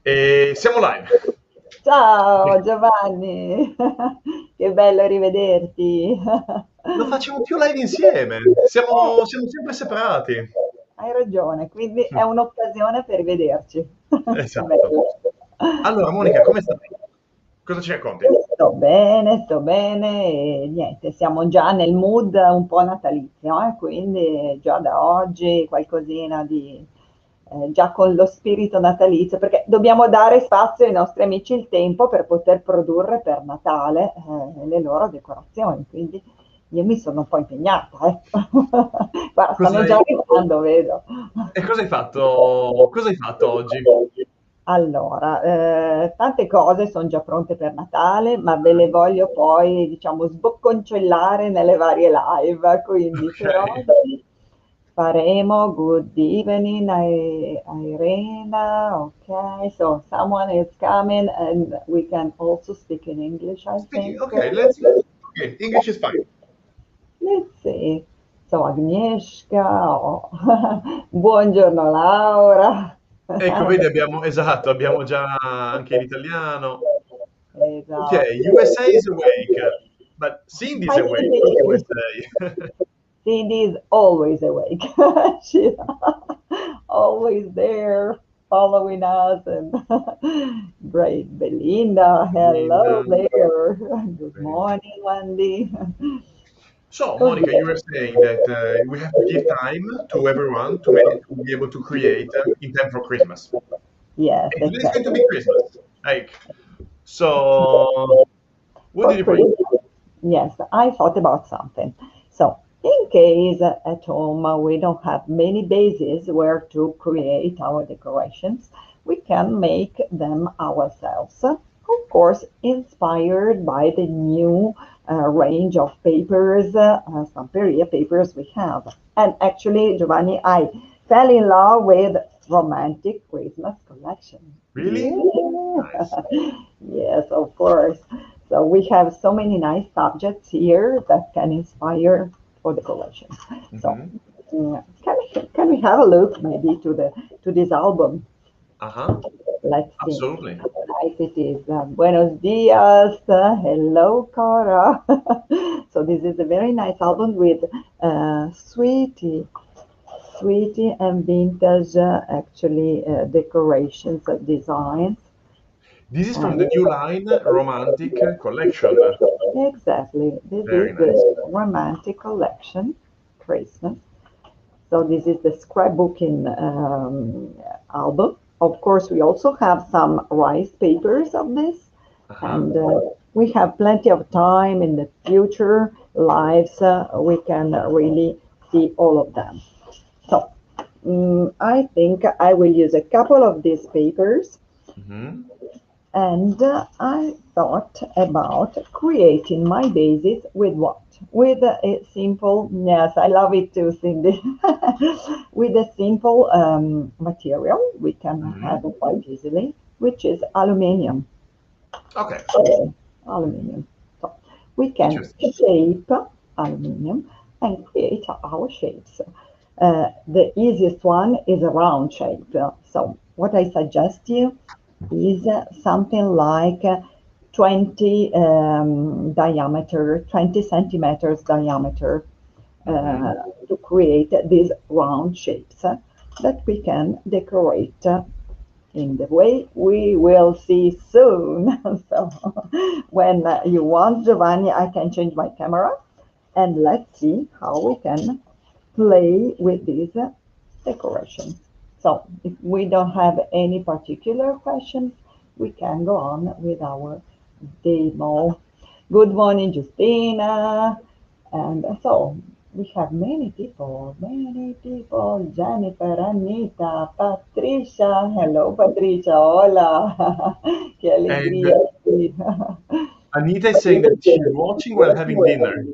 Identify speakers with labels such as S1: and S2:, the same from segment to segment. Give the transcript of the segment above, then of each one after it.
S1: E siamo live.
S2: Ciao Giovanni, che bello rivederti.
S1: Non facciamo più live insieme, siamo sempre separati.
S2: Hai ragione, quindi è un'occasione per vederci.
S1: Esatto.
S2: Bello.
S1: Allora, Monica, come stai? Cosa ci racconti?
S2: Sto bene e niente, siamo già nel mood un po' natalizio, quindi già da oggi qualcosina di già con lo spirito natalizio, perché dobbiamo dare spazio ai nostri amici il tempo per poter produrre per Natale le loro decorazioni, quindi io mi sono un po' impegnata, eh. Guarda,
S1: Cosa
S2: stanno
S1: hai...
S2: già arrivando, vedo.
S1: E cosa hai fatto? Cosa hai fatto oggi?
S2: Allora, tante cose son già pronte per Natale, ma ve le voglio poi, diciamo, sbocconcellare nelle varie live. Quindi
S1: Ok.
S2: per oggi faremo Good evening, Irena. Okay, so someone is coming and we can also speak in English, I
S1: Speaking,
S2: think.
S1: okay, okay, English is fine.
S2: Let's see. So Agnieszka, oh. Buongiorno Laura.
S1: Ecco, vedi, esatto, abbiamo già anche l'italiano. Okay,
S2: Esatto.
S1: USA is awake, but Cindy is
S2: Hi
S1: awake, not
S2: Cindy.
S1: USA.
S2: Cindy is always awake. She's always there following us and great Belinda. Hello
S1: Linda.
S2: there. Good
S1: Great.
S2: morning, Wendy.
S1: So,
S2: Così.
S1: Monica, you were saying that we have to give time to everyone to be able to create in time for Christmas.
S2: Yes,
S1: And today's going to
S2: exactly.
S1: be Christmas. Like, so, what
S2: For
S1: did you bring?
S2: Christmas, yes, I thought about something. So, in case at home we don't have many bases where to create our decorations, we can make them ourselves. Of course, inspired by the new range of papers, Stamperia papers we have. And actually, Giovanni, I fell in love with romantic Christmas collection.
S1: Really? Nice.
S2: Yeah. Yes, of course. So we have so many nice subjects here that can inspire for the collection. So
S1: Hmm.
S2: can we have a look maybe to this album?
S1: Uh-huh.
S2: Let's see
S1: Absolutely.
S2: how nice it is. Buenos dias. Hello, Cara. So this is a very nice album with sweetie and vintage actually decorations, designs.
S1: This is from
S2: And
S1: the new line, Romantic Collection.
S2: exactly, this
S1: Very
S2: is
S1: nice.
S2: the romantic collection, Christmas. So this is the scrapbooking album. Of course, we also have some rice papers of this,
S1: Uh-huh.
S2: and we have plenty of time in the future lives. We can really see all of them. So I think I will use a couple of these papers.
S1: Hmm.
S2: And I thought about creating my basis with what? With a simple, yes, I love it too, Cindy. With a simple material we can have
S1: Hmm.
S2: quite easily, which is aluminium.
S1: Okay.
S2: Aluminium. So we can
S1: Interesting.
S2: shape aluminium and create our shapes. The easiest one is a round shape. So what I suggest you is something like 20 diameter, 20 centimeters diameter
S1: Hmm.
S2: to create these round shapes that we can decorate in the way we will see soon. So when you want, Giovanni, I can change my camera and let's see how we can play with these decorations. So if we don't have any particular questions, we can go on with our demo. Good morning, Justina. And so we have many people, many people. Jennifer, Anita, Patricia. Hello, Patricia. Hola. Qué
S1: And
S2: alegría. Sí.
S1: Anita is saying that she's watching while having dinner.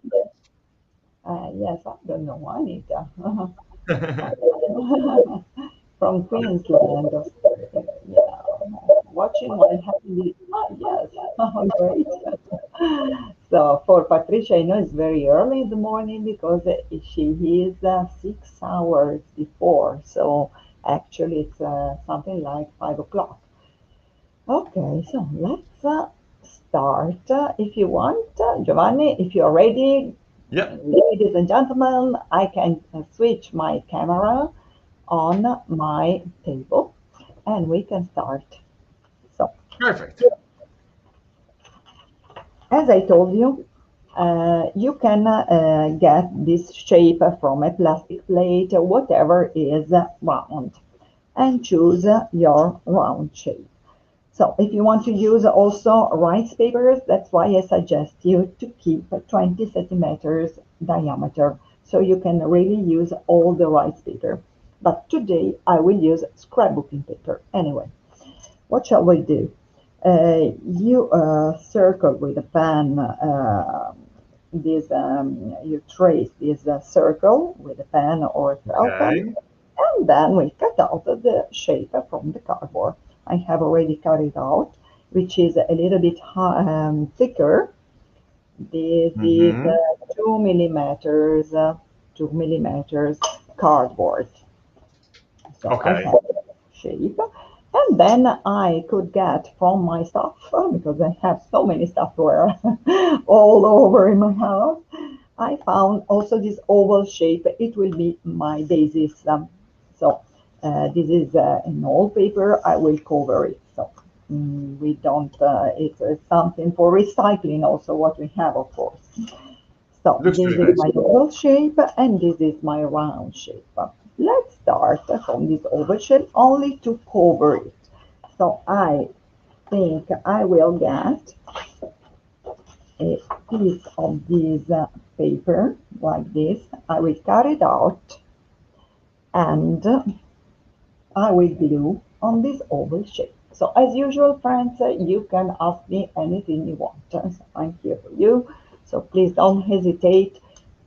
S2: Yes, I don't know, Anita. From Queensland. Yeah, watching while having the yes, great. So for Patricia, I know it's very early in the morning because she is 6 hours before. So actually, it's something like 5 o'clock. Okay, so let's start. If you want, Giovanni, if you're ready,
S1: Yep,
S2: ladies and gentlemen, I can switch my camera on my table and we can start. So,
S1: perfect.
S2: as I told you, you can get this shape from a plastic plate, whatever is round, and choose your round shape. So if you want to use also rice papers, that's why I suggest you to keep 20 centimeters diameter so you can really use all the rice paper. But today I will use scrapbooking paper. Anyway, what shall we do? You circle with a pen you trace this circle with a pen or a felt pen,
S1: Okay.
S2: and then we cut out the shape from the cardboard. I have already cut it out, which is a little bit thicker. This is
S1: Mm-hmm.
S2: 2 millimeters, 2 millimeters cardboard. So I
S1: Okay.
S2: have shape. And then I could get from my stuff, because I have so many software all over in my house, I found also this oval shape. It will be my basis. So this is an old paper. I will cover it. So we don't, it's something for recycling also what we have, of course. So
S1: Looks
S2: this
S1: really
S2: is
S1: nice.
S2: my oval shape and this is my round shape. Let's start from this oval shape only to cover it. So I think I will get a piece of this paper like this. I will cut it out and I will glue on this oval shape. So as usual, friends, you can ask me anything you want. So I'm here for you. So please don't hesitate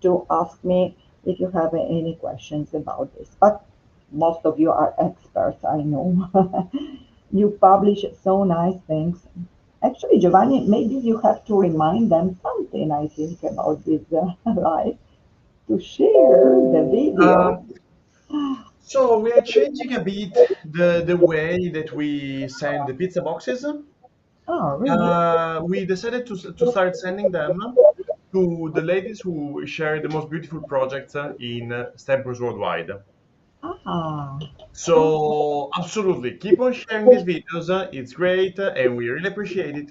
S2: to ask me if you have any questions about this. But most of you are experts, I know. You publish so nice things. Actually, Giovanni, maybe you have to remind them something, I think, about this live to share the video.
S1: Um, so we are changing a bit the way that we send the pizza boxes.
S2: Oh, really?
S1: We decided to start sending them to the ladies who share the most beautiful projects in Stampers Worldwide.
S2: Ah, okay.
S1: So absolutely, keep on sharing these videos. It's great, and we really appreciate it.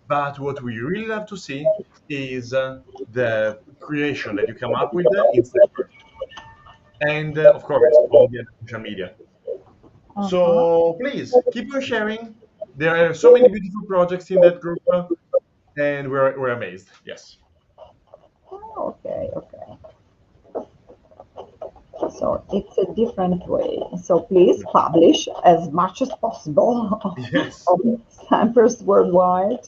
S1: But what we really love to see is the creation that you come up with in Stampers, and of course all the other social media.
S2: Uh-huh.
S1: So please keep on sharing. There are so many beautiful projects in that group, and we're amazed. Yes.
S2: Oh, okay, okay. So it's a different way. So please publish as much as possible
S1: Yes.
S2: on Sampers Worldwide.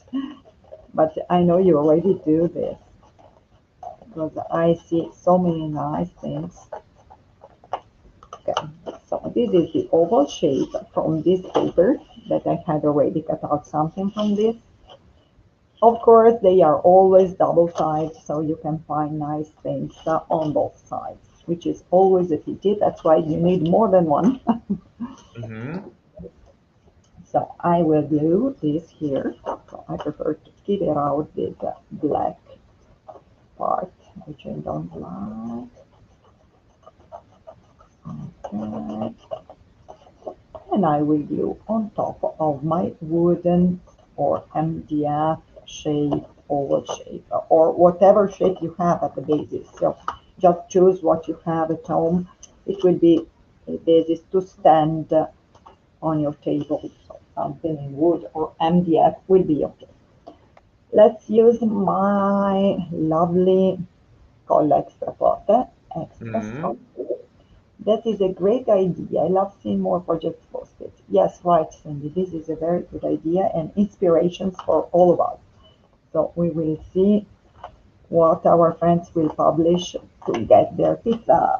S2: But I know you already do this because I see so many nice things. Okay, so this is the oval shape from this paper that I had already cut out something from this. Of course, they are always double-sided, so you can find nice things on both sides, which is always a pity. That's why you need more than one.
S1: Hmm.
S2: So I will glue this here. So I prefer to keep it out this black part, which I don't like. Okay. And I will glue on top of my wooden or MDF shape, oval shape, or whatever shape you have at the basis. So just choose what you have at home. It will be a basis to stand on your table. So something in wood or MDF will be okay. Let's use my lovely Colla Extra Forte extra strong.
S1: Hmm.
S2: That is a great idea. I love seeing more projects posted. Yes, right, Cindy. This is a very good idea and inspirations for all of us. So we will see what our friends will publish to get their pizza.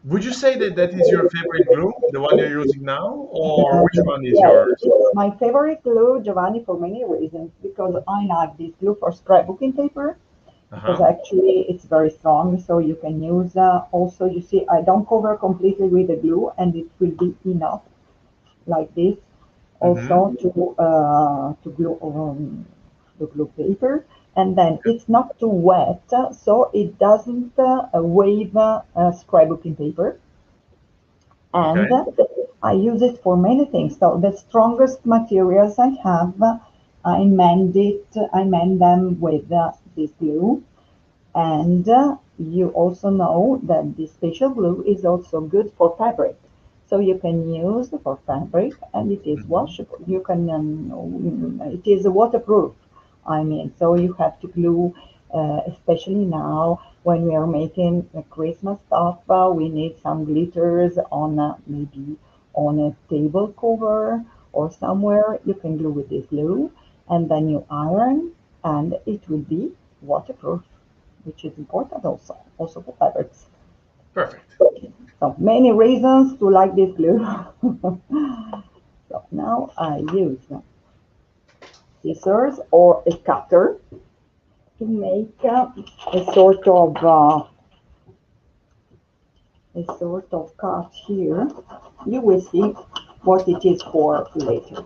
S1: Would you say that that is your favorite glue, the one you're using now, or which one is
S2: Yes,
S1: yours?
S2: it's my favorite glue, Giovanni, for many reasons. Because I like this glue for scrapbooking paper, because
S1: Uh-huh.
S2: actually it's very strong, so you can use also, you see, I don't cover completely with the glue and it will be enough like this.
S1: Mm-hmm.
S2: also to glue the glue paper, and then it's not too wet, so it doesn't wave scrapbooking paper. And
S1: Okay.
S2: I use it for many things. So the strongest materials I have, I mend them with this glue. And you also know that this special glue is also good for fabric. So you can use for fabric, and it is
S1: Mm-hmm.
S2: washable. It is waterproof. I mean, so you have to glue, especially now when we are making Christmas stuff. We need some glitters on maybe on a table cover or somewhere. You can glue with this glue, and then you iron, and it will be waterproof, which is important also for fabrics.
S1: Perfect.
S2: So many reasons to like this glue. So now I use scissors or a cutter to make a sort of cut here. You will see what it is for later.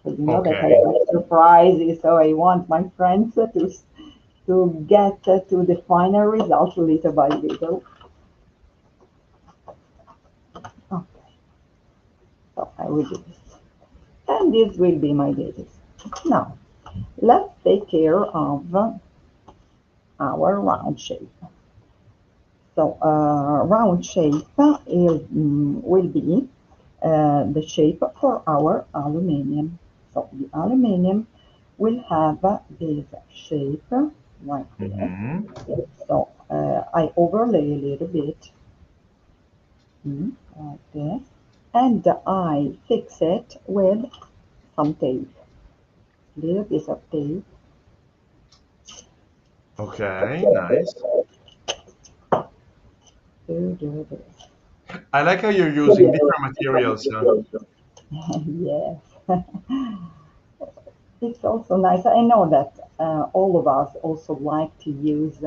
S2: But you know that I
S1: Okay.
S2: like surprises, so I want my friends to get to the final result little by little. Okay, so I will do this. And this will be my basis. Now, let's take care of our round shape. So, round shape will be the shape for our aluminium. So, the aluminium will have this shape right here.
S1: Mm-hmm.
S2: So, I overlay a little bit like this, and I fix it with some tape, little piece of tape.
S1: Okay, nice.
S2: Do this.
S1: I like how you're using different materials.
S2: Yes, it's also nice. I know that all of us also like to use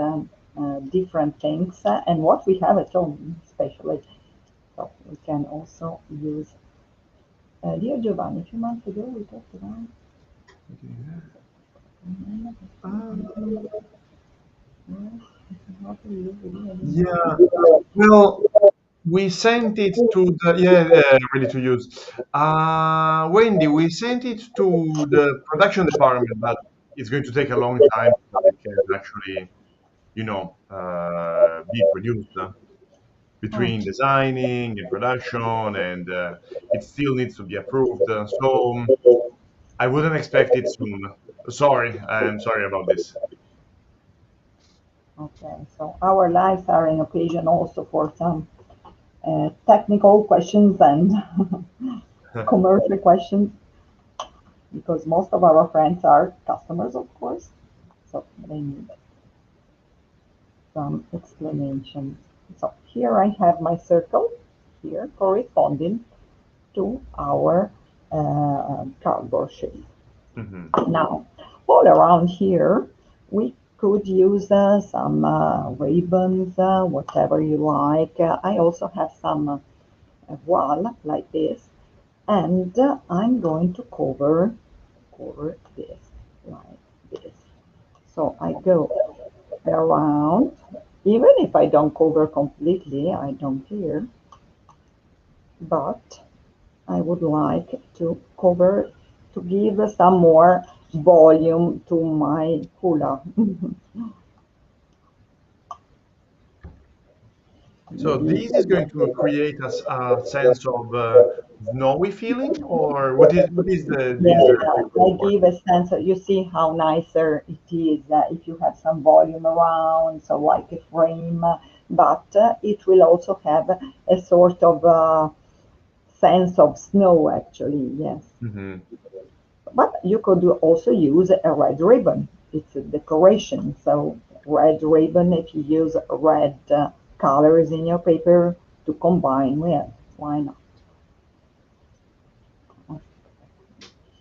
S2: different things and what we have at home, especially. So we can also use. Dear Giovanni, a few months ago we talked about. How to use
S1: Yeah.
S2: it.
S1: Well, we sent it to the ready to use. Wendy, we sent it to the production department, but it's going to take a long time before it can actually, be produced
S2: Oh,
S1: between designing and production, and it still needs to be approved. So I wouldn't expect it soon. Sorry, I'm sorry about this.
S2: okay. So our lives are an occasion also for some technical questions and commercial questions because most of our friends are customers, of course. So they need some explanation. So here I have my circle here corresponding to our cardboard sheet.
S1: Mhm.
S2: Now, all around here, we could use some ribbons, whatever you like. I also have some voile like this, and I'm going to cover this like this. So I go around, even if I don't cover completely, I don't care, but I would like to cover to give some more volume to my hula.
S1: So
S2: Maybe,
S1: this is going to create a sense of snowy feeling, or what is this
S2: yeah,
S1: going
S2: I
S1: for?
S2: give a sense of, you see how nicer it is if you have some volume around, so like a frame, but it will also have a sort of sense of snow actually, yes.
S1: Hmm.
S2: But you could also use a red ribbon. It's a decoration. So red ribbon, if you use red colors in your paper to combine with, why not?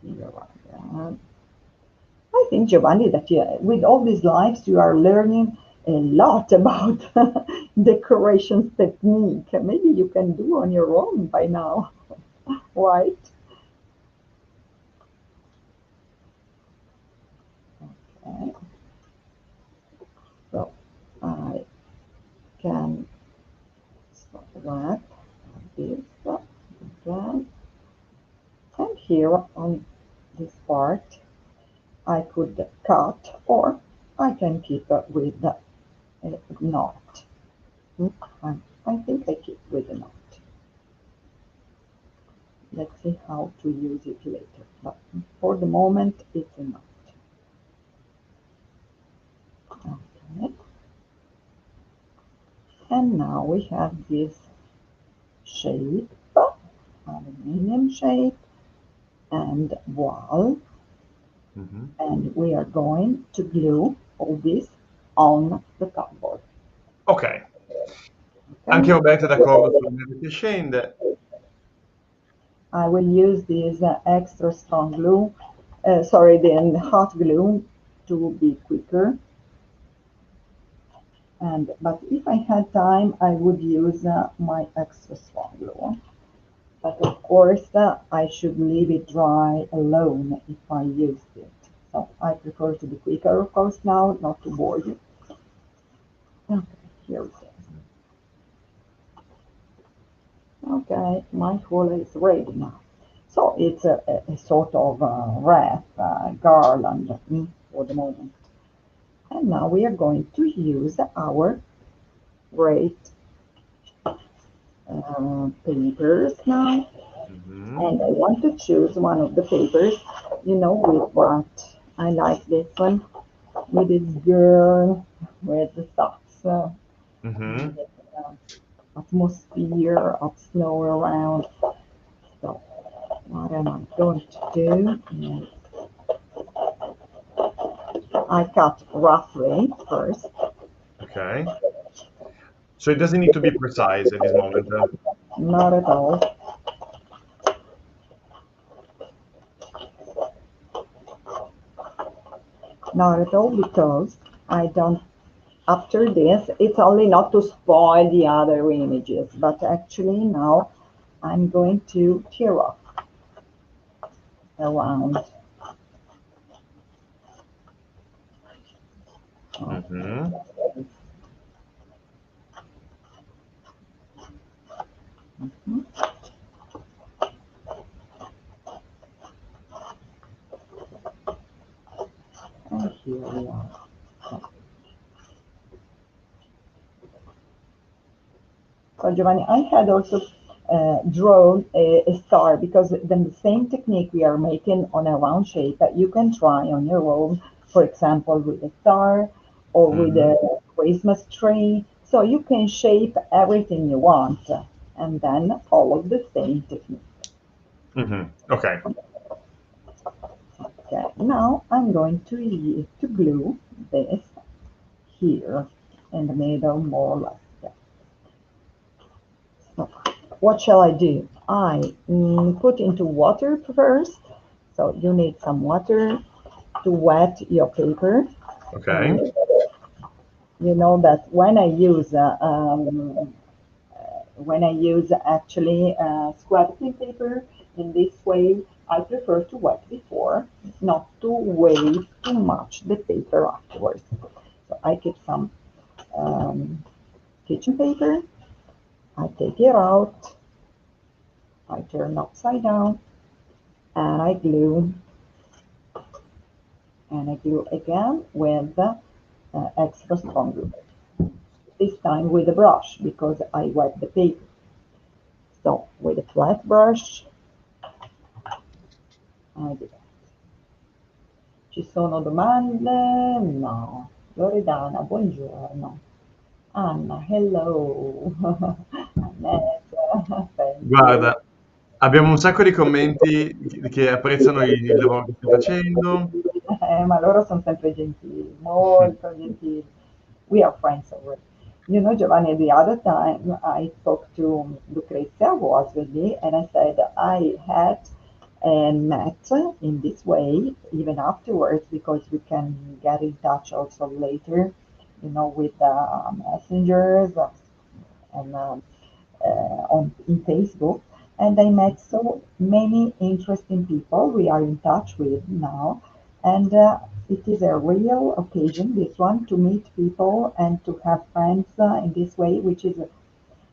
S2: Here I think, Giovanni, that with all these lives, you are learning a lot about decorations technique. Maybe you can do on your own by now. White. Okay. So I can wrap this again. And here on this part, I could cut or I can keep it with a knot. Hmm, I think I keep with a knot. Let's see how to use it later. But for the moment, it's a knot. Okay. And now we have this shape, aluminium shape, and wall.
S1: Mhm.
S2: And we are going to glue all this on the cardboard.
S1: Ok, anche
S2: Okay?
S1: Roberta è d'accordo sulla neve che scende.
S2: I will use this extra strong glue, sorry, the hot glue to be quicker. And but if I had time, I would use my extra strong glue. But of course, I should leave it dry alone if I used it. So I prefer to be quicker, of course, now, not to bore you. Okay, here it is. Okay, my hula is ready now. So it's a sort of wreath, garland for the moment. And now we are going to use our great papers now.
S1: Mhm.
S2: And I want to choose one of the papers, with what I like this one, with this girl with the socks,
S1: Mhm.
S2: with atmosphere of snow around. So what am I going to do? I cut roughly first,
S1: Okay. So it doesn't need to be precise at this moment.
S2: not at all, not at all, because I don't. After this, it's only not to spoil the other images, but actually now I'm going to tear off around.
S1: Mhm.
S2: And here we are. So Giovanni, I had also drawn a star because then the same technique we are making on a round shape that you can try on your own, for example, with a star or with
S1: Mhm.
S2: a Christmas tree. So you can shape everything you want and then follow the same technique.
S1: Mhm. Okay.
S2: Okay, now I'm going to glue this here in the middle, more or less. Yeah. So what shall I do? I put into water first. So you need some water to wet your paper.
S1: Okay.
S2: And you know that when I use actually scrapbooking paper in this way, I prefer to wet before, not to waste too much the paper afterwards. So I keep some um, kitchen paper. I take it out. I turn upside down and I glue again with extra strong glue. This time with a brush because I wet the paper. So with a flat brush, I do that. Ci sono domande? No. Loredana, buongiorno. Anna, hello. Annette, thank you.
S1: Guarda, abbiamo un sacco di commenti che apprezzano il lavoro che stai facendo.
S2: Ma loro sono sempre gentili, molto gentili. We are friends already. Giovanni, the other time I spoke to Lucrezia, who was with me, and I said I had met in this way, even afterwards, because we can get in touch also later, with messengers and on in Facebook. and I met so many interesting people we are in touch with now. And it is a real occasion, this one, to meet people and to have friends in this way, which is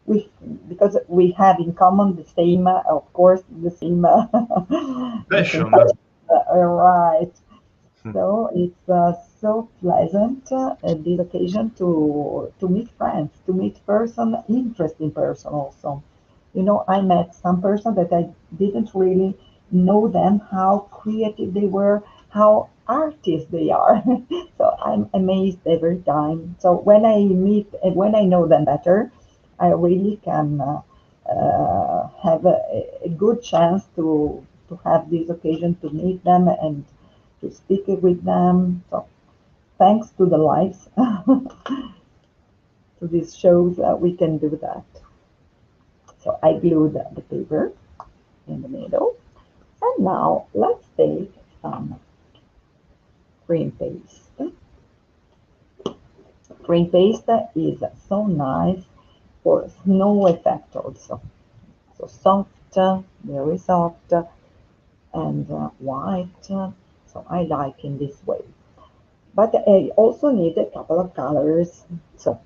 S2: we because we have in common the same, of course, the same, the same,
S1: Passion.
S2: right.
S1: Hmm.
S2: So it's so pleasant this occasion to meet friends, to meet person, interesting person also. You know, I met some person that I didn't really know them, how creative they were, how artists they are. So I'm amazed every time. So when I meet and when I know them better, I really can have a good chance to have this occasion to meet them and to speak with them. So thanks to the lives, to these shows, we can do that. So I glued the paper in the middle. And now let's take some green paste. Green paste is so nice for snow effect also. So soft, very soft, and white. So I like in this way. But I also need a couple of colors. So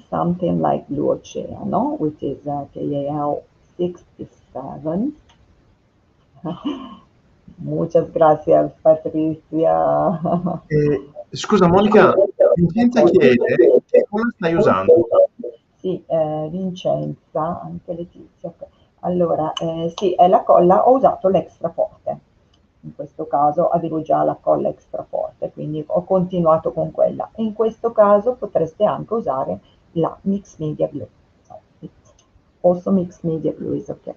S2: something like Blue Oceano, which is KAL 67. Muchas gracias, Patricia.
S1: Scusa Monica, Vincenza chiede che cosa stai usando?
S2: Sì, Vincenza, anche Letizia. Ok. Allora, sì, è la colla, ho usato l'extra forte. In questo caso avevo già la colla extra forte, quindi ho continuato con quella. E in questo caso potreste anche usare la Mix Media Glue. So, it's also Mix Media Glue is okay.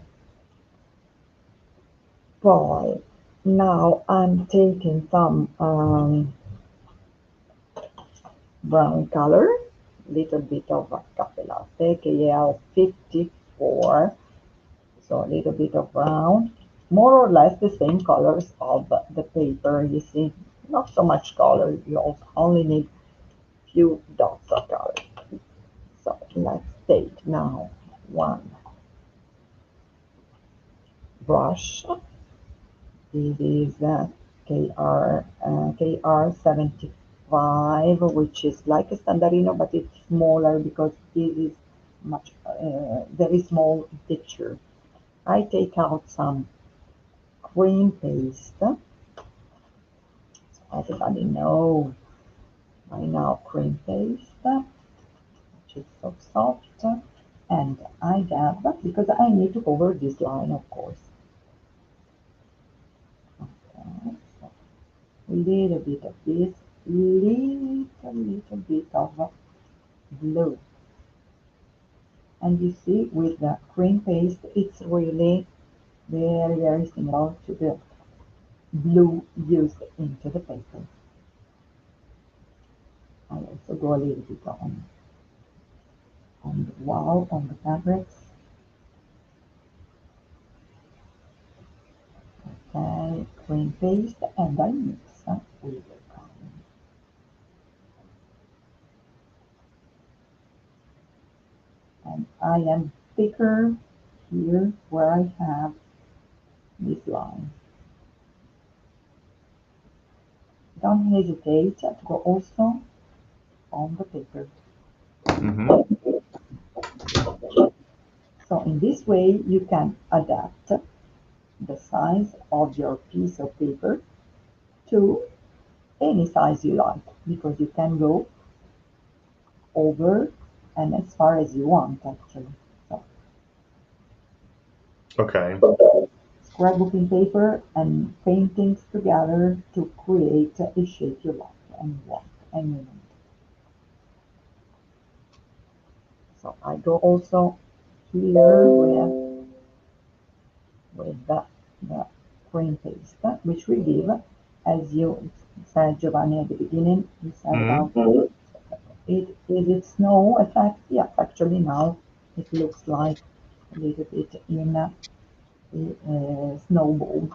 S2: Poi, now I'm taking some brown color, little bit of caffè latte, KL 54, so a little bit of brown, more or less the same colors of the paper, you see, not so much color, you only need few dots of color. So let's take now one brush. This is KR75, which is like a standardino, but it's smaller because this is much very small picture. I take out some cream paste. So everybody knows by now cream paste, which is so soft. And I dab because I need to cover this line, of course. Okay, so little bit of this, little bit of blue. And you see with the cream paste, it's really very similar to the blue used into the paper. I also go a little bit on the wall, on the fabrics. Okay, cream paste, and I mix with the cream. And I am thicker here where I have this line. Don't hesitate to go also on the paper.
S1: Mhm.
S2: So in this way you can adapt the size of your piece of paper to any size you like because you can go over and as far as you want actually. So
S1: Ok.
S2: scrapbooking paper and paintings together to create a shape you like and want and you need. So I go also here with the cream paste, which we give, as you said, Giovanni, at the beginning, you said
S1: Mhm.
S2: about it. Is it snow effect? Yes, actually now it looks like a little bit in a snowball.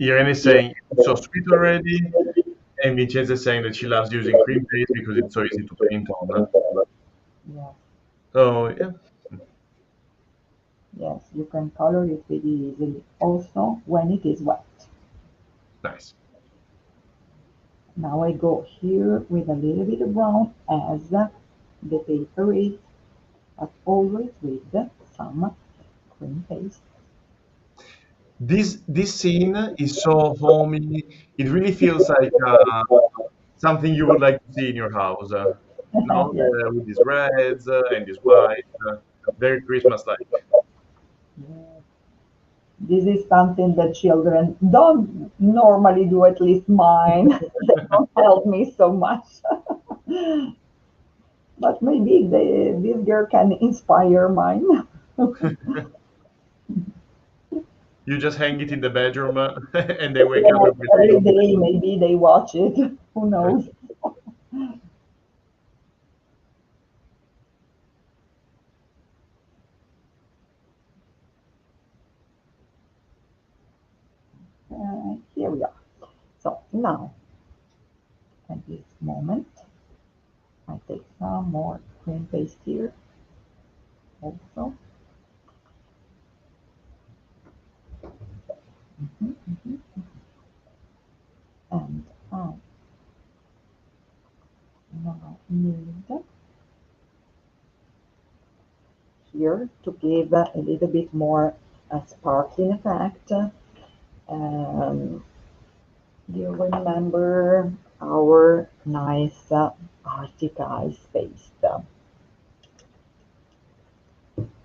S1: Irene is saying it's so sweet already, and Vincenza is saying that she loves using cream paste because it's so easy to paint on.
S2: Yeah.
S1: So yeah.
S2: Yes, you can color it pretty easily. Also, when it is wet.
S1: Nice.
S2: Now I go here with a little bit of brown as the paper is, but always with some cream paste.
S1: This scene is so homey. It really feels like something you would like to see in your house. No,
S2: Yes,
S1: with these reds and this white, very Christmas-like.
S2: yes. This is something that children don't normally do, at least mine. They don't help me so much. But maybe this girl can inspire mine.
S1: You just hang it in the bedroom, and they wake up
S2: Yes,
S1: every
S2: every
S1: day.
S2: day, maybe they watch it. Who knows? Here we are. So now, at this moment, I take some more cream paste here also. Mhm, mhm. And I now need here to give a little bit more sparkling effect. You remember our nice Arctic ice paste.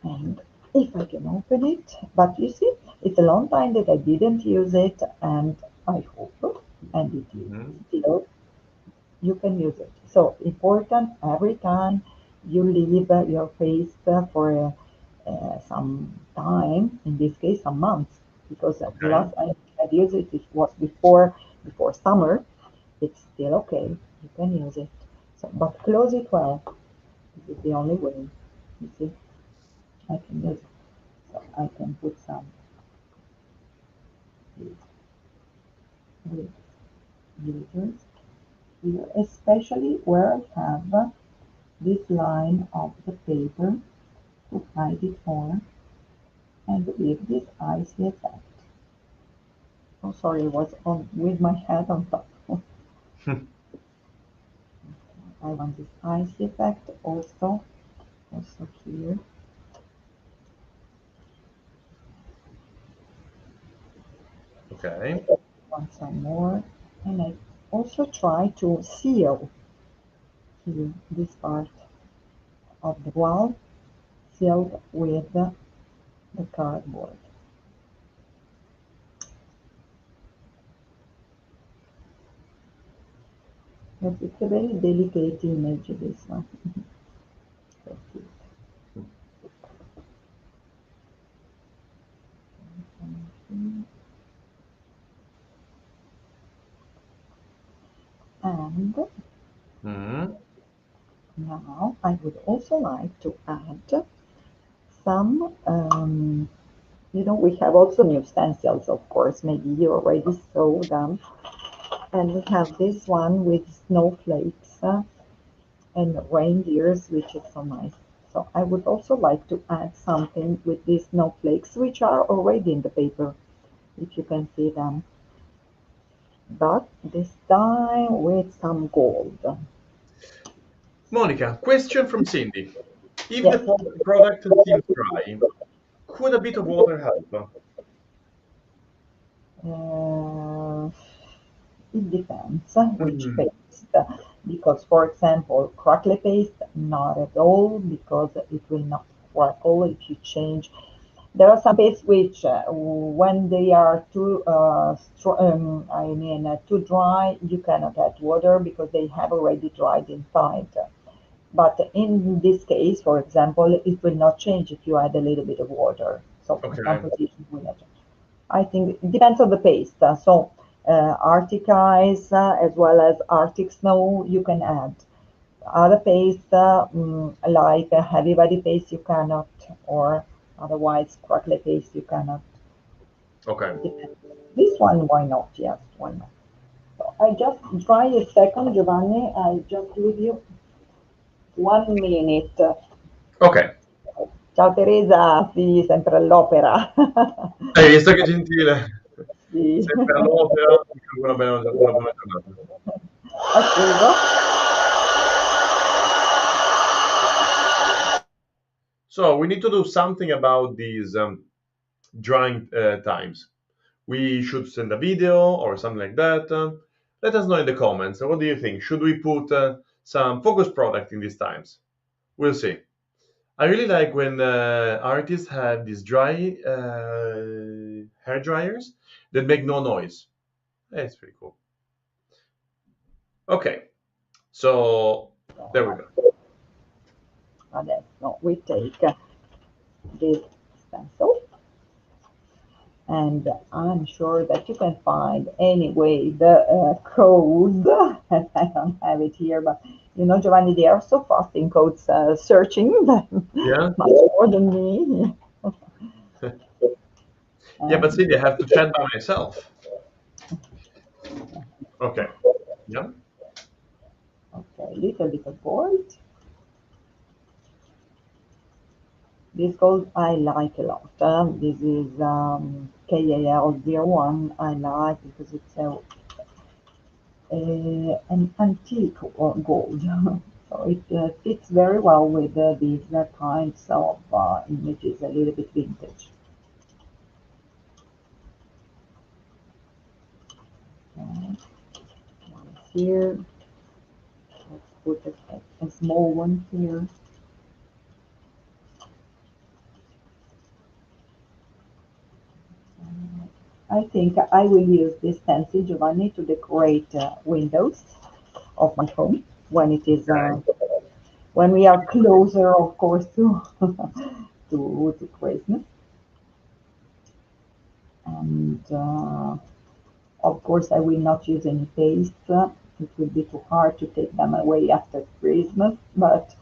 S2: And if I can open it, but you see, it's a long time that I didn't use it, and I hope, and it is
S1: Mhm.
S2: still, you can use it. So important every time you leave your paste for some time, in this case, some months, because the
S1: Okay.
S2: last time I used it, it was before summer. It's still okay. You can use it. So, but close it well. This is the only way. You see, I can use it. So I can put some with glitters here, especially where I have this line of the paper to hide it more and give this icy effect. Oh, sorry, it was on with my head on top. I want this icy effect also here.
S1: Okay.
S2: Want some more, and I also try to seal here this part of the wall, sealed with the cardboard. But it's a very delicate image, this one. That's it. And
S1: Mhm.
S2: now I would also like to add some, we have also new stencils, of course, maybe you already saw them. And we have this one with snowflakes and reindeers, which is so nice. So I would also like to add something with these snowflakes, which are already in the paper, if you can see them. But this time with some gold.
S1: Monica, question from Cindy. If the
S2: Yes,
S1: product seems dry, could a bit of water help?
S2: uh, it depends which
S1: Mhm.
S2: paste. Because, for example, crackle paste, not at all, because it will not crackle if you change. There are some pastes which, when they are too dry, you cannot add water because they have already dried inside. But in this case, for example, it will not change if you add a little bit of water. So the
S1: Okay.
S2: composition will not change. I think it depends on the paste. So Arctic ice as well as Arctic snow, you can add. Other paste, like a heavy body paste, you cannot, or otherwise crackle paste, you cannot.
S1: Okay.
S2: Depends. This one, why not? Yes, why not? So I just try a second, Giovanni. I just leave you 1 minute.
S1: Okay.
S2: Ciao Teresa, sì, sempre all'opera.
S1: Hai visto che gentile?
S2: Sì.
S1: Sempre all'opera, ti auguro una buona giornata.
S2: Approvo.
S1: So we need to do something about these drawing times. We should send a video or something like that. Let us know in the comments. What do you think? Should we put some focus product in these times? We'll see. I really like when artists have these dry hair dryers that make no noise. It's pretty cool. Okay, so there we go.
S2: Adesso we take this stencil, and I'm sure that you can find anyway the code. I don't have it here, but you know, Giovanni, they are so fast in codes searching,
S1: Yeah,
S2: much more than me.
S1: yeah, but
S2: And
S1: see, I have to chat by myself. Okay, yeah.
S2: okay, little gold. This gold I like a lot. This is KAL01. I like because it's an antique gold. So it fits very well with these kinds of images, a little bit vintage. Okay, one here. Let's put a small one here. I think I will use this pencil, Giovanni, to decorate windows of my home when it is
S1: Okay.
S2: when we are closer, of course, to to Christmas. And of course, I will not use any paste. It will be too hard to take them away after Christmas. But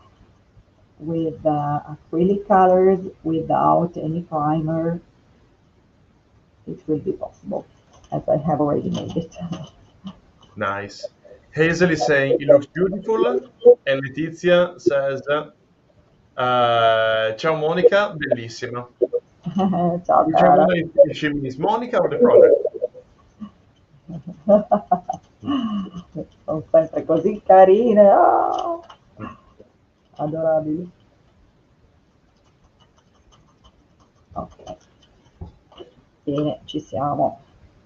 S2: with acrylic colors, without any primer, it will be possible, as I have already made it.
S1: Nice. Hazel is saying it looks beautiful, and Letizia says, "Ciao Monica, bellissima."
S2: Ciao,
S1: Which I
S2: cara.
S1: wonder if she means Monica or the product.
S2: Sono sempre così carine. Ah, adorabili. Ok, bene, ci siamo.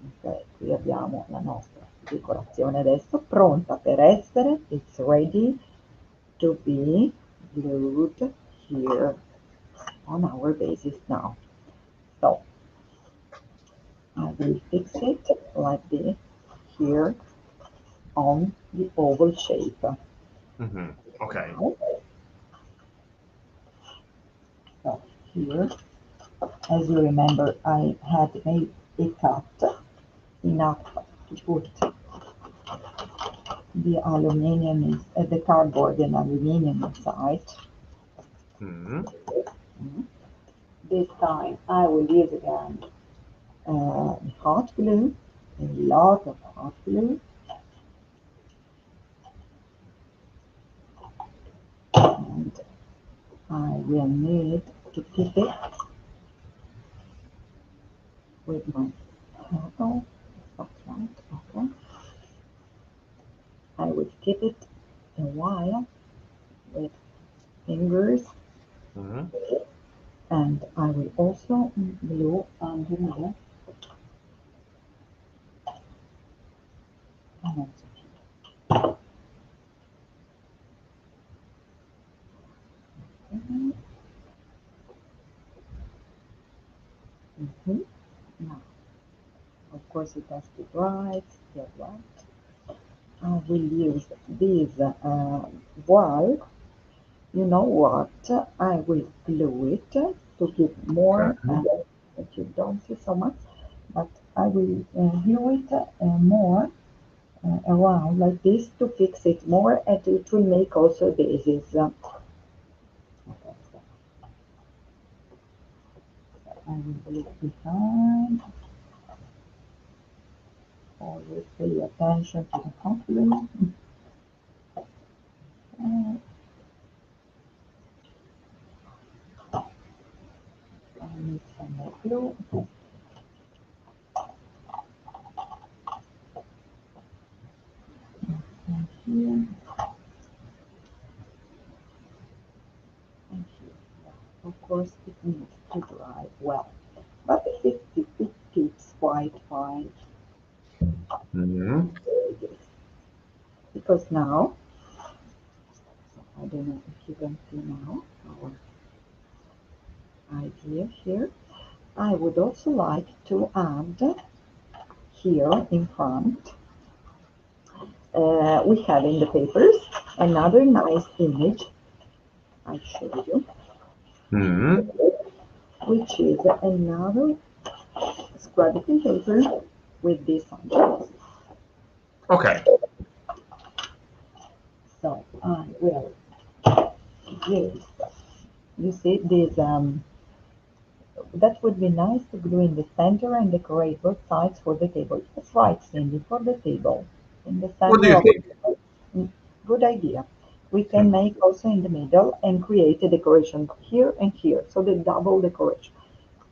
S2: Ok, qui abbiamo la nostra decorazione adesso pronta per essere. It's ready to be glued here on our basis now. So I will fix it like this here on the oval shape.
S1: Okay.
S2: Now, so here, as you remember, I had made a cut enough to put the aluminum, the cardboard and aluminum inside.
S1: Mhm.
S2: This time I will use again hot glue, a lot of hot glue, and I will need to keep it with my handle. That's right, okay. I will keep it a while with fingers,
S1: Mhm.
S2: and I will also glue underneath and also here. Mhm. Now, of course, it has to dry, still wet. I will use this wall. You know what? I will glue it to give more,
S1: Okay.
S2: that you don't see so much, but I will glue it more around like this to fix it more, and it will make also bases. Okay, so I will glue it behind. Always pay attention to the hot glue. Uh, need some more glue. And here and here. Of course, it needs to dry well, but it keeps quite fine.
S1: Hmm.
S2: It is. Because now, I don't know if you can see now our idea here. I would also like to add here in front, we have in the papers another nice image I showed you,
S1: Hmm.
S2: which is another scrapbooking paper with this on top.
S1: Okay.
S2: So I will use, you see, this, that would be nice to glue in the center and decorate both sides for the table. That's right, Cindy, for the table. In the
S1: What do
S2: center
S1: you
S2: of
S1: think?
S2: Mm, good idea. We
S1: Hmm.
S2: can make also in the middle and create a decoration here and here. So the double decoration.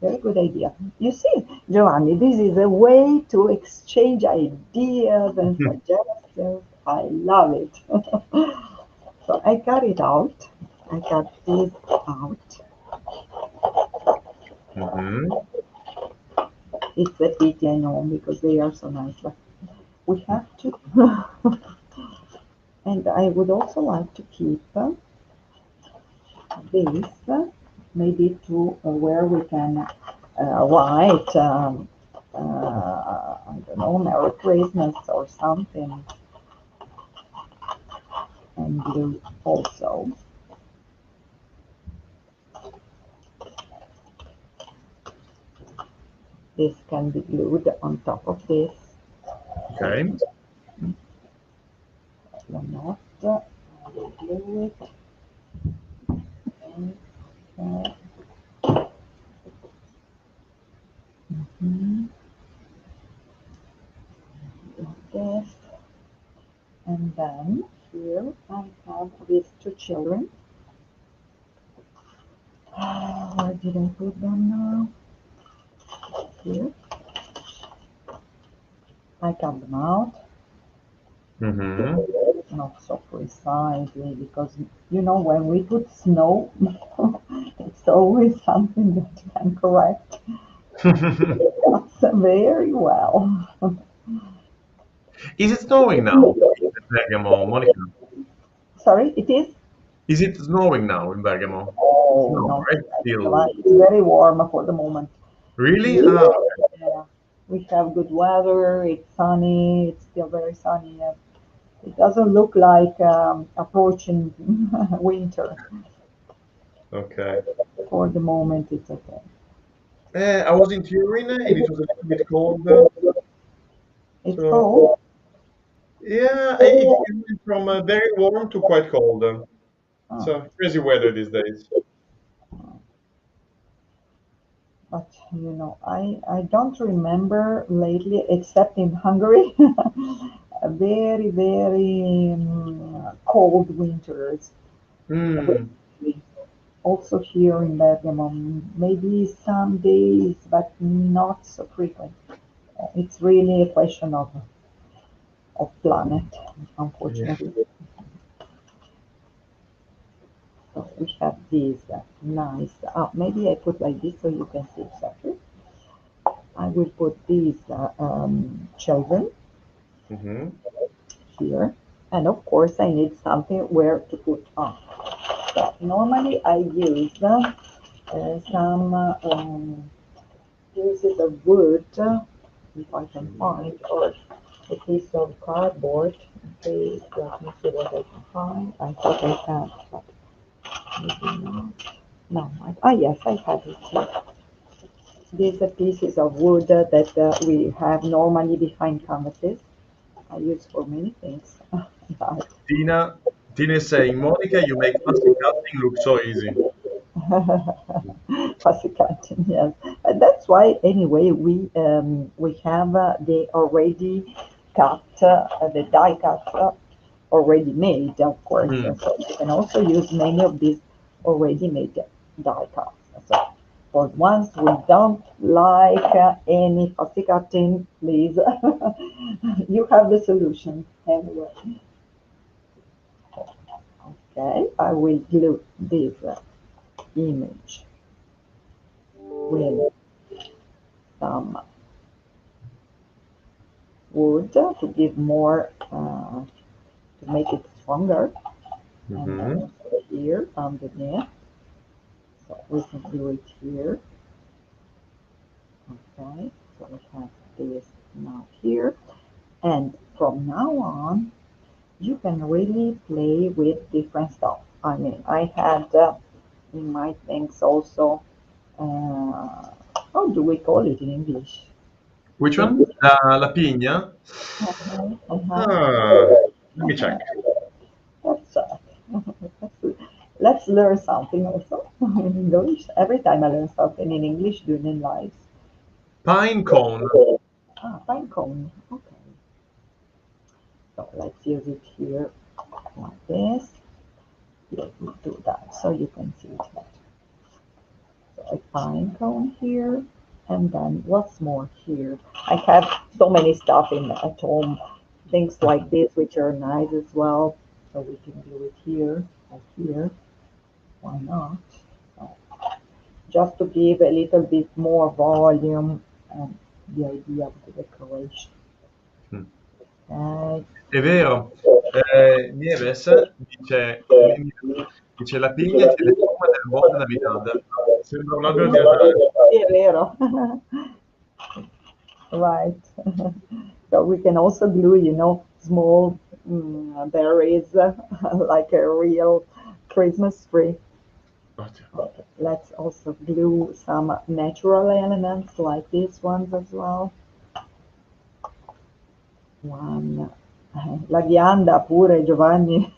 S2: Very good idea. You see, Giovanni, this is a way to exchange ideas and suggestions. I love it. So I cut it out. I cut this out.
S1: Hmm.
S2: It's a pity, I know, because they are so nice, but we have to. And I would also like to keep this maybe to where we can write, I don't know, Merry Christmas or something, and blue also. This can be glued on top of this.
S1: Okay.
S2: Why not? I will glue it. Okay. Mhm. Like this. And then here I have these two children. Where did I put them now? Here. I cut them out.
S1: Hmm.
S2: Not so precisely because when we put snow, it's always something that you can correct. That's very well.
S1: Is it snowing now in Bergamo, Monica?
S2: Sorry, it is?
S1: Is it snowing now in Bergamo?
S2: Oh,
S1: No,
S2: not
S1: right?
S2: yet.
S1: Still.
S2: It's very warm for the moment.
S1: Really?
S2: Yeah, yeah. We have good weather. It's sunny. It's still very sunny. Yeah. It doesn't look like approaching winter.
S1: Okay.
S2: For the moment. It's okay.
S1: I was in Turin and it was a little bit cold.
S2: It's
S1: So
S2: cold.
S1: yeah, it went from very warm to quite cold.
S2: Oh.
S1: So crazy weather these days.
S2: But I don't remember lately, except in Hungary, a very, very cold winters.
S1: Hmm.
S2: Also here in Bergamo, maybe some days, but not so frequent. It's really a question of planet,
S1: Yeah.
S2: unfortunately. So we have these nice. Maybe I put like this so you can see exactly. I will put these children
S1: Hmm.
S2: here. And of course, I need something where to put on. So normally, I use some pieces of wood, if I can find, or a piece of cardboard. Okay, let me see what I can find. I thought I had, but maybe not. No, yes, I had it here. These are pieces of wood that we have normally behind canvases. I use for many things. But
S1: Tina, Tina is saying, Monica, you make plastic cutting look so easy.
S2: Pussycat, yes. That's why anyway we have the already cut, the die cut already made, of course.
S1: Hmm.
S2: So you can also use many of these already made die cuts. So For once we don't like any fussy cutting, please. You have the solution anyway. Okay, I will glue this image with some wood to give more, to make it stronger. And then
S1: Hmm.
S2: also here underneath, so we can glue it here. Okay, so we have this now here. And from now on, you can really play with different stuff. I mean, I had in my things also, how do we call it in English?
S1: Which
S2: Pin?
S1: one? La pigna?
S2: Uh-huh, uh-huh.
S1: Ah, let me check.
S2: Let's, let's learn something also in English. Every time I learn something in English during lives.
S1: Pine cone.
S2: Ah, pine cone. Okay. So let's use it here like this. Let me do that so you can see it better. So a pine cone here, and then what's more here? I have so many stuff in at home, things like this which are nice as well. So we can do it here or here. Why not? So just to give a little bit more volume and the idea of the decoration.
S1: Mm.
S2: Okay.
S1: È vero. Nieves dice la pigna tiene forma del bosque de Navidad. Sembra un albero di Natale.
S2: Sì, è vero. Right. So we can also glue, small berries like a real Christmas tree.
S1: Ottimo.
S2: Okay. Let's also glue some natural elements like these ones as well. One. La ghianda pure, Giovanni.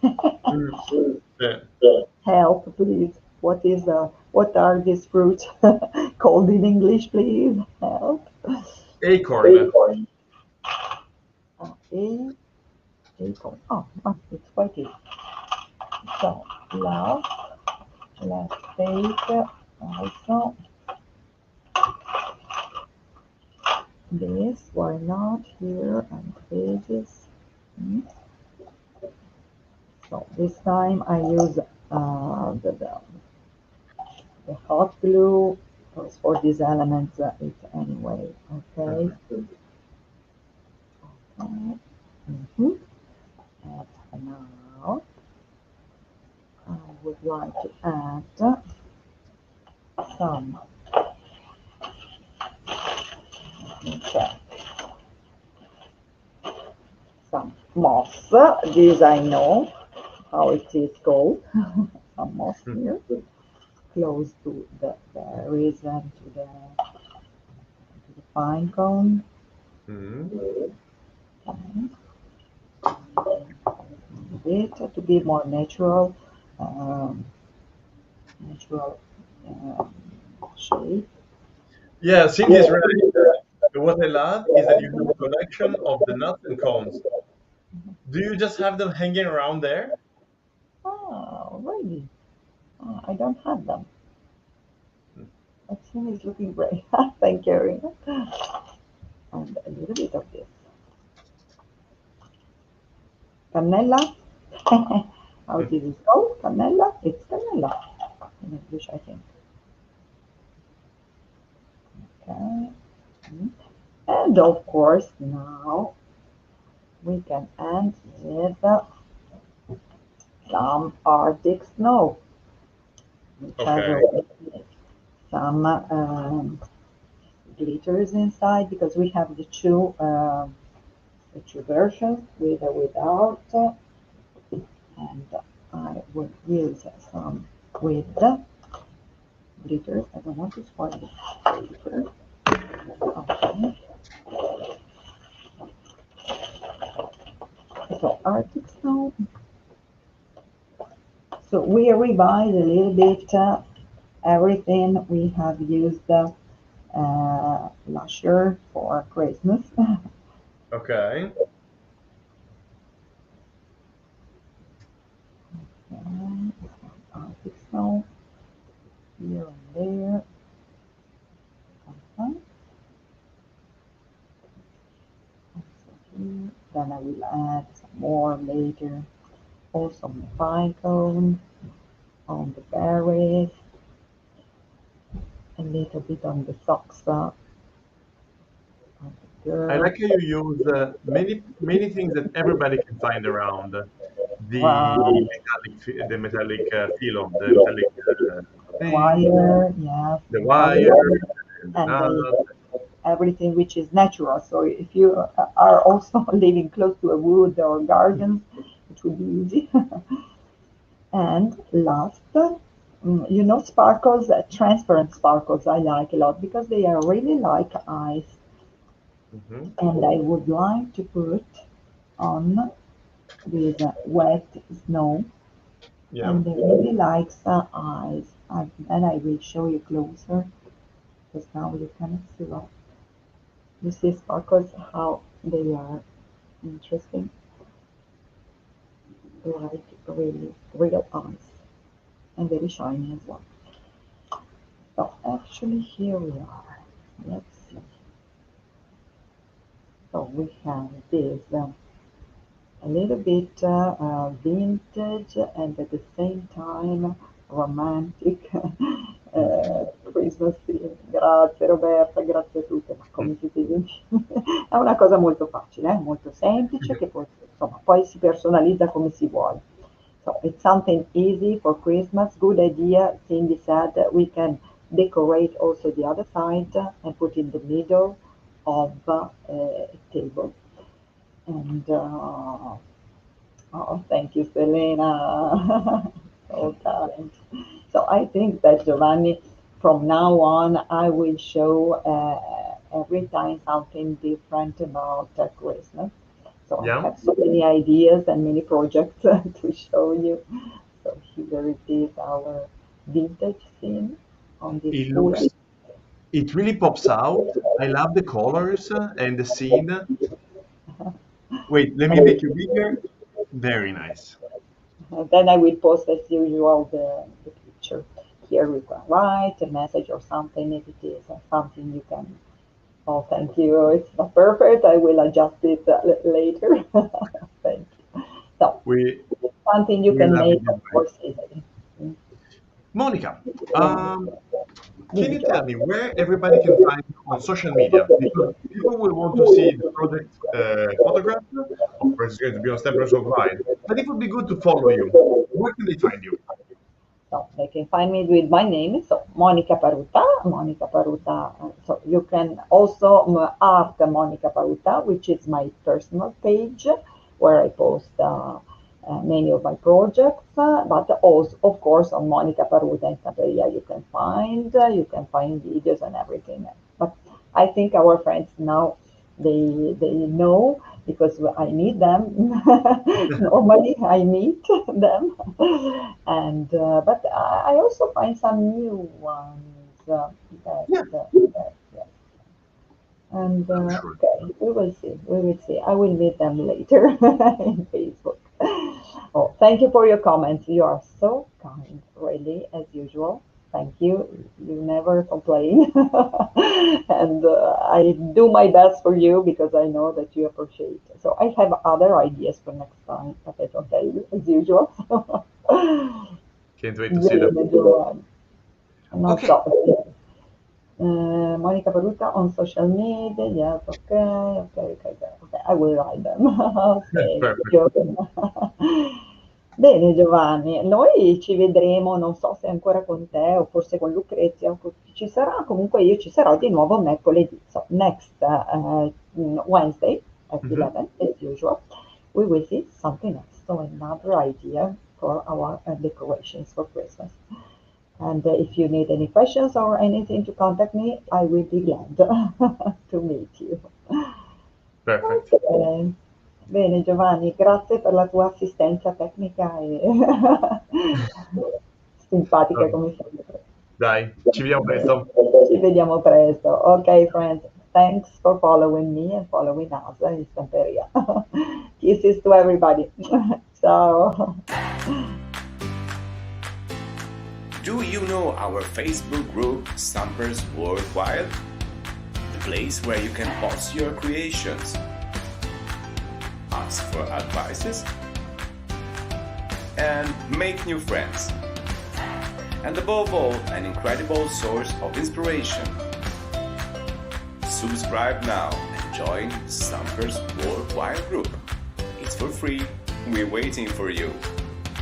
S1: Mm, sì.
S2: Help, please. What are these fruits called in English, please? Help.
S1: Acorn.
S2: A acorn. Oh, it's quite easy. So last, let's take also this. Why not here and pages? Hmm. So this time I use the hot glue because for these elements it anyway. Okay.
S1: Mhm.
S2: Okay. Mhm. And now I would like to add some, okay, some moss. This I know how it is called. Some moss
S1: Mm.
S2: here, close to the berries and to the pine cone.
S1: Mm.
S2: Okay. A bit to be more um, natural um, shape.
S1: Yeah, Cindy is right. What I love is that you have a collection of the nuts and cones. Do you just have them hanging around there?
S2: Oh, really? I don't have them.
S1: Mm.
S2: That is looking great. Thank you, Irina. And a little bit of this. Cannella. How
S1: Mm.
S2: did it go? Cannella? It's cannella in English, I think. Okay. Mm. And of course, now we can end with some Arctic snow, which has
S1: Okay.
S2: some glitters inside because we have the two versions with or without, and I would use some with the glitters. I don't want to spoil the glitter. Okay. So Arctic snow. So we revise a little bit everything we have used last year for Christmas.
S1: Okay.
S2: Arctic snow here and there. Then I will add some more later. Also my pine cone on the berries, a little bit on the socks of the
S1: I
S2: girl.
S1: like how you use many things that everybody can find around.
S2: Right,
S1: The metallic feel of the metallic thing,
S2: wire, yes,
S1: the
S2: the
S1: wire,
S2: wire,
S1: and the
S2: and
S1: nut.
S2: everything which is natural. So if you are also living close to a wood or garden, it would be easy. And last, sparkles, transparent sparkles I like a lot because they are really like ice.
S1: Mhm.
S2: And I would like to put on with wet snow
S1: Yeah.
S2: and they really like the eyes. And I will show you closer because now you cannot see what you see sparkles, how they are interesting, like really real eyes and very shiny as well. So actually here we are. Let's see. So we have this a little bit vintage and at the same time romantic Christmas theme. Grazie Roberta, grazie a tutte, ma come siete gentili. È una cosa molto facile, molto semplice, che poi, insomma, poi si personalizza come si vuole. So it's something easy for Christmas, good idea. Cindy said that we can decorate also the other side and put in the middle of a table. And oh, thank you, Selena. So kind. So I think that Giovanni, from now on, I will show every time something different about Christmas. So I
S1: Yeah.
S2: have so many ideas and many projects to show you. So here it is, our vintage scene on this
S1: It
S2: full.
S1: looks, it really pops out. I love the colors and the scene. Wait, let me make you bigger. Very nice.
S2: Then I will post as usual the picture. Here you can write a message or something if it is something you can. Oh, thank you. It's not perfect. I will adjust it later. Thank you. So,
S1: We
S2: something you
S1: we
S2: can
S1: love it
S2: make,
S1: this
S2: of
S1: way.
S2: course, easily. Mm,
S1: Monica,
S2: yeah.
S1: can
S2: Dimmi,
S1: you tell
S2: Giovanni.
S1: me where everybody can find you on social media? Because people will want to see the project photograph. Of course, it's going to be on Stamperia Online, but it would be good to follow you. Where can they find you?
S2: So they can find me with my name, so Monica Paruta, Monica Paruta. So you can also art Monica Paruta, which is my personal page where I post many of my projects, but also, of course, on Monica Paruta and Stamperia you can find videos and everything. But I think our friends now they know because I meet them. Normally, I meet them, and but I also find some new ones
S1: Yeah,
S2: that yes. And
S1: I'm sure.
S2: okay, we will see. We will see. I will meet them later in Facebook. Oh, thank you for your comments. You are so kind, really, as usual. Thank you. You never complain. And I do my best for you because I know that you appreciate it. So I have other ideas for next time, but I don't tell you, as usual.
S1: Can't wait to see them.
S2: Bene, Giovanni. Non
S1: Okay,
S2: so. Monica Paruta on social media. Yes, okay, okay, okay, okay. Okay, I will write them. Okay,
S1: perfect.
S2: good. Bene Giovanni, noi ci vedremo, non so se ancora con te o forse con Lucrezia o con chi ci sarà, comunque io ci sarò di nuovo mercoledì. So next Wednesday at
S1: Mhm.
S2: 11 as usual, we will see something else. So another idea for our decorations for Christmas. And if you need any questions or anything to contact me, I will be glad to meet you.
S1: Perfect.
S2: Ok. Bene Giovanni, grazie per la tua assistenza tecnica e simpatica
S1: Vabbè,
S2: come sempre.
S1: dai, ci vediamo presto.
S2: Ci vediamo presto. Ok, friends. Thanks for following me and following us in Stamperia. Kisses to everybody. Ciao.
S3: Do you know our Facebook group Stampers Worldwide? The place where you can post your creations. ask for advices, and make new friends. And above all, an incredible source of inspiration. Subscribe now and join Stampers Worldwide Group. It's for free. We're waiting for you.